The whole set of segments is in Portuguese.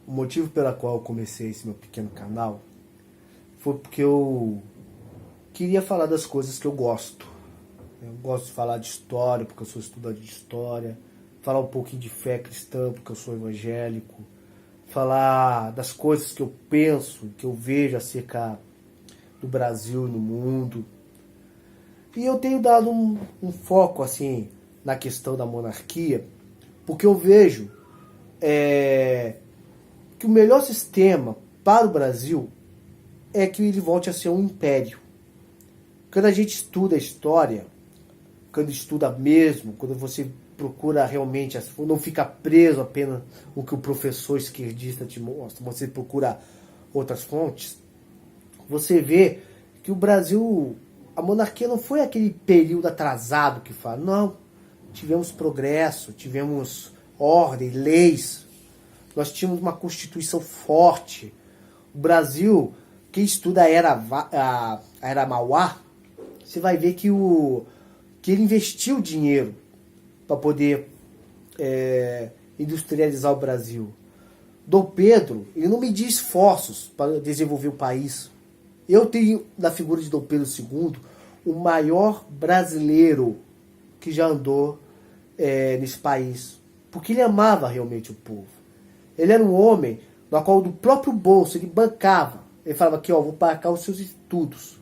O motivo pelo qual eu comecei esse meu pequeno canal foi porque eu queria falar das coisas que eu gosto. Eu gosto de falar de história, porque eu sou estudante de história. Falar um pouquinho de fé cristã, porque eu sou evangélico. Falar das coisas que eu penso, que eu vejo acerca do Brasil e no mundo. E eu tenho dado um foco assim na questão da monarquia, porque eu vejo que o melhor sistema para o Brasil é que ele volte a ser um império. Quando a gente estuda a história, quando estuda mesmo, quando você procura realmente, não fica preso apenas o que o professor esquerdista te mostra, você procura outras fontes, você vê que o Brasil, a monarquia não foi aquele período atrasado que fala, não, tivemos progresso, tivemos ordem, leis, nós tínhamos uma constituição forte. O Brasil, quem estuda a era Mauá, você vai ver que ele investiu dinheiro para poder industrializar o Brasil. Dom Pedro, ele não mediu esforços para desenvolver o país. Eu tenho, na figura de Dom Pedro II, o maior brasileiro que já andou nesse país. Porque ele amava realmente o povo. Ele era um homem no qual do próprio bolso ele bancava. Ele falava aqui, ó, vou bancar os seus estudos.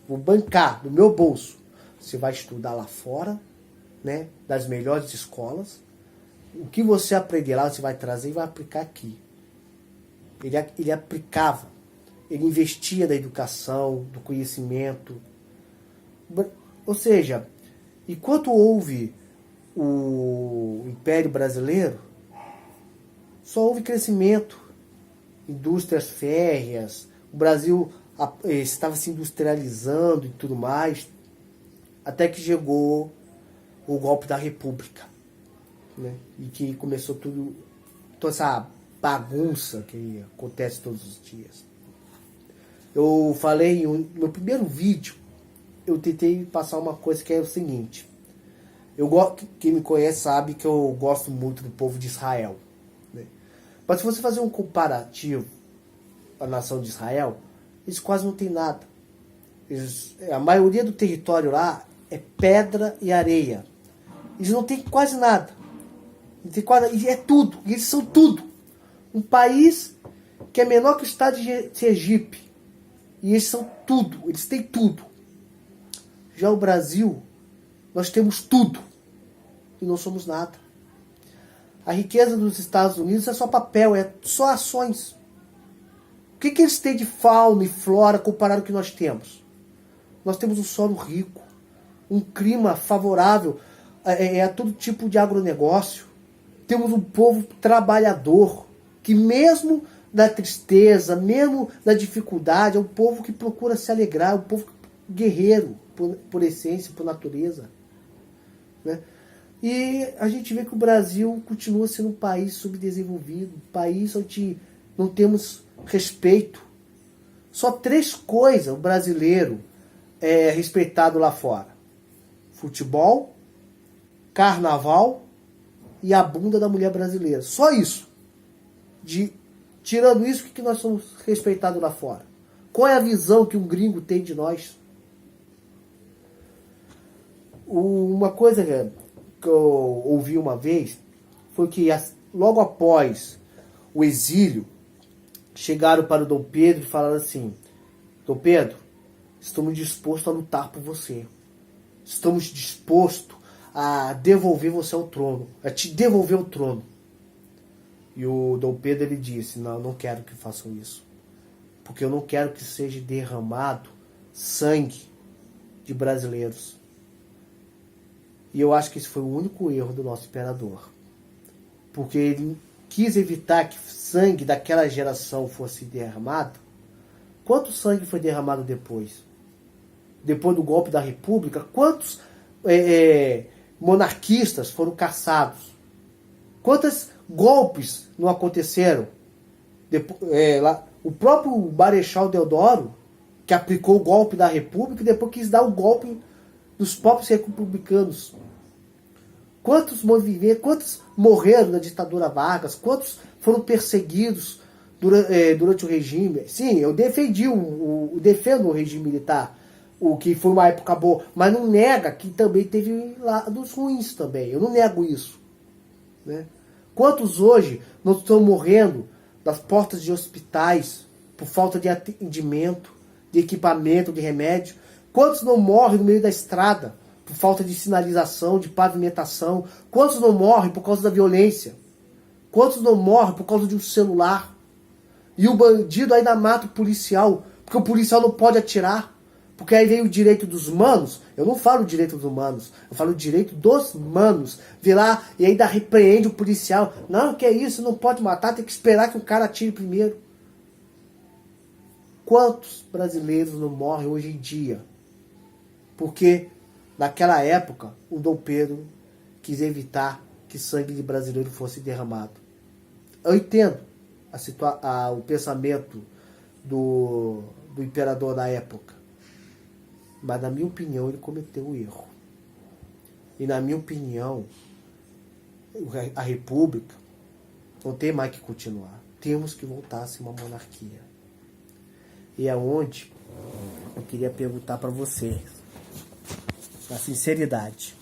Vou bancar do meu bolso. Você vai estudar lá fora, né, das melhores escolas. O que você aprender lá, você vai trazer e vai aplicar aqui. Ele aplicava. Ele investia na educação, no conhecimento. Ou seja, enquanto houve o Império Brasileiro, só houve crescimento, indústrias férreas, o Brasil estava se industrializando e tudo mais, até que chegou o golpe da República, né? E que começou toda essa bagunça que acontece todos os dias. Eu falei no meu primeiro vídeo, eu tentei passar uma coisa que é o seguinte. Quem me conhece sabe que eu gosto muito do povo de Israel, né? Mas se você fazer um comparativo à nação de Israel, eles quase não tem nada. A maioria do território lá é pedra e areia. Eles não têm quase nada. E é tudo. Eles são tudo. Um país que é menor que o estado de Sergipe. E eles são tudo. Eles têm tudo. Já o Brasil, nós temos tudo. E não somos nada. A riqueza dos Estados Unidos é só papel, é só ações. O que eles têm de fauna e flora comparado ao que nós temos? Nós temos um solo rico, um clima favorável a todo tipo de agronegócio. Temos um povo trabalhador, que mesmo na tristeza, mesmo na dificuldade, é um povo que procura se alegrar, é um povo guerreiro, por essência, por natureza, né? E a gente vê que o Brasil continua sendo um país subdesenvolvido, um país onde não temos respeito. Só 3 coisas o brasileiro é respeitado lá fora: futebol, carnaval e a bunda da mulher brasileira. Só isso. Tirando isso, o que nós somos respeitados lá fora? Qual é a visão que um gringo tem de nós? Uma coisa que eu ouvi uma vez foi que logo após o exílio, chegaram para o Dom Pedro e falaram assim: Dom Pedro, estamos dispostos a lutar por você. Estamos dispostos a devolver você ao trono, a te devolver o trono. E o Dom Pedro ele disse: não quero que façam isso. Porque eu não quero que seja derramado sangue de brasileiros. E eu acho que esse foi o único erro do nosso imperador. Porque ele quis evitar que sangue daquela geração fosse derramado. Quanto sangue foi derramado depois? Depois do golpe da República, quantos monarquistas foram caçados? Quantos golpes não aconteceram? O próprio Marechal Deodoro, que aplicou o golpe da República, e depois quis dar o golpe dos próprios republicanos. Quantos morreram na ditadura Vargas? Quantos foram perseguidos durante o regime. Sim, eu defendo o regime militar, o que foi uma época boa, mas não nega que também teve lados ruins também. Eu não nego isso. Né? Quantos hoje não estão morrendo das portas de hospitais por falta de atendimento, de equipamento, de remédio? Quantos não morrem no meio da estrada por falta de sinalização, de pavimentação? Quantos não morrem por causa da violência? Quantos não morrem por causa de um celular? E o bandido ainda mata o policial, porque o policial não pode atirar. Porque aí vem o direito dos manos. Eu não falo o direito dos humanos, eu falo o direito dos manos. Vê lá e ainda repreende o policial. Não, que é isso, não pode matar, tem que esperar que o cara atire primeiro. Quantos brasileiros não morrem hoje em dia? Porque naquela época o Dom Pedro quis evitar que sangue de brasileiro fosse derramado. Eu entendo o pensamento do imperador da época. Mas na minha opinião ele cometeu um erro. E na minha opinião a república não tem mais que continuar. Temos que voltar a ser uma monarquia. E é onde eu queria perguntar para vocês, na sinceridade,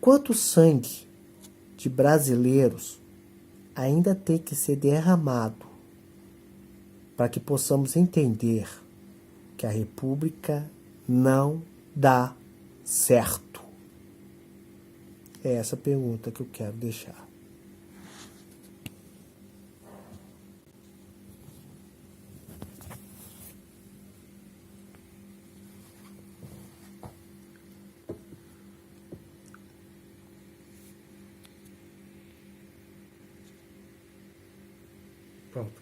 quanto sangue de brasileiros ainda tem que ser derramado para que possamos entender que a república não dá certo? É essa pergunta que eu quero deixar. Pronto.